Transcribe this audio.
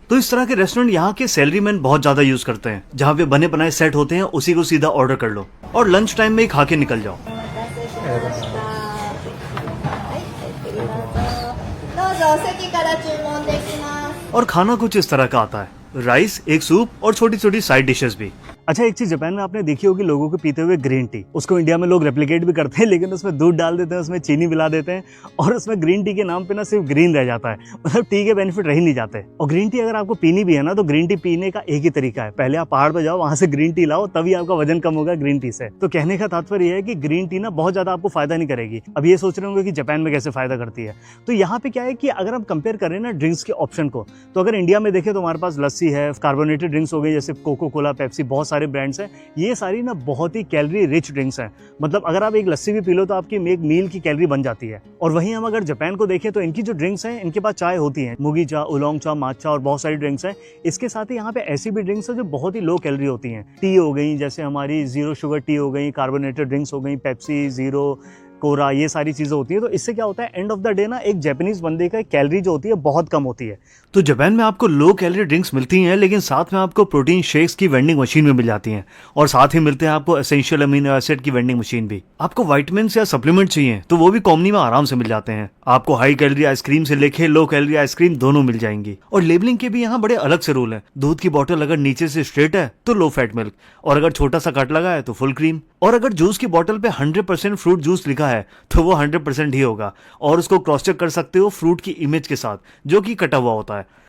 तो इस तरह के रेस्टोरेंट यहाँ के सैलरीमैन बहुत ज्यादा यूज करते हैं, जहाँ पे बने बनाए सेट होते हैं, उसी को सीधा ऑर्डर कर लो और लंच टाइम में ही खा के निकल जाओ। お待たせしました。はい、入ってください。どうぞお席から注文できます。 और खाना कुछ इस तरह का आता है, राइस, एक सूप और छोटी छोटी साइड डिशेस भी। अच्छा, एक चीज जापान में आपने देखी होगी लोगों को पीते हुए ग्रीन टी। उसको इंडिया में लोग रेप्लिकेट भी करते हैं, लेकिन उसमें दूध डाल देते हैं, उसमें चीनी मिला देते हैं और उसमें ग्रीन टी के नाम पे ना सिर्फ ग्रीन रह जाता है, मतलब टी के बेनिफिट रह ही नहीं जाते। और ग्रीन टी अगर आपको पीनी भी है ना, तो ग्रीन टी पीने का एक ही तरीका है, पहले आप पहाड़ पे जाओ, वहां से ग्रीन टी लाओ, तभी आपका वजन कम होगा ग्रीन टी से। तो कहने का तात्पर्य यह है कि ग्रीन टी ना बहुत ज्यादा आपको फायदा नहीं करेगी। अब ये सोच रहे होंगे कि जापान में कैसे फायदा करती है, तो यहाँ पे क्या है कि अगर हम कंपेयर करें ना ड्रिंक्स के ऑप्शन को, तो अगर इंडिया में देखें तो हमारे पास लस्सी है, कार्बोनेटेड ड्रिंक्स हो गई जैसे कोको कोला, पेप्सी, बहुत सारे ब्रांड्स हैं। ये सारी ना बहुत ही कैलोरी रिच ड्रिंक्स हैं, मतलब अगर आप एक लस्सी भी पी लो तो आपकी एक मील की कैलोरी बन जाती है। और वहीं हम अगर जापान को देखें तो इनकी जो ड्रिंक्स हैं, इनके पास चाय होती है, मुगी चा, उलोंग चा, माचा और बहुत सारी ड्रिंक्स हैं। इसके साथ ही यहाँ पे ऐसी भी ड्रिंक्स है जो बहुत ही लो कैलोरी होती हैं। टी हो गई, जैसे हमारी जीरो शुगर टी हो गई, कार्बोनेटेड ड्रिंक्स हो गई, पेप्सी, जीरो, कोरा, ये सारी चीजें होती है। तो इससे क्या होता है, एंड ऑफ द डे ना एक जापानीज बंदे का कैलोरी जो होती है बहुत कम होती है। तो जापान में आपको लो कैलोरी ड्रिंक्स मिलती हैं, लेकिन साथ में आपको प्रोटीन शेक्स की वेंडिंग मशीन में मिल जाती हैं, और साथ ही मिलते हैं आपको एसेंशियल अमीनो एसिड की वेंडिंग मशीन भी। आपको विटामिन या सप्लीमेंट चाहिए तो वो भी कॉमनी में आराम से मिल जाते हैं। आपको हाई कैलोरी आइसक्रीम से लेके लो कैलोरी आइसक्रीम दोनों मिल जाएंगी। और लेबलिंग के भी यहाँ बड़े अलग से रूल है। दूध की बोतल अगर नीचे से स्ट्रेट है तो लो फैट मिल्क, और अगर छोटा सा कट लगा है तो फुल क्रीम। और अगर जूस की बोतल पे 100% फ्रूट जूस लिखा है तो वो 100% ही होगा, और उसको क्रॉस चेक कर सकते हो फ्रूट की इमेज के साथ जो कि कटा हुआ होता है।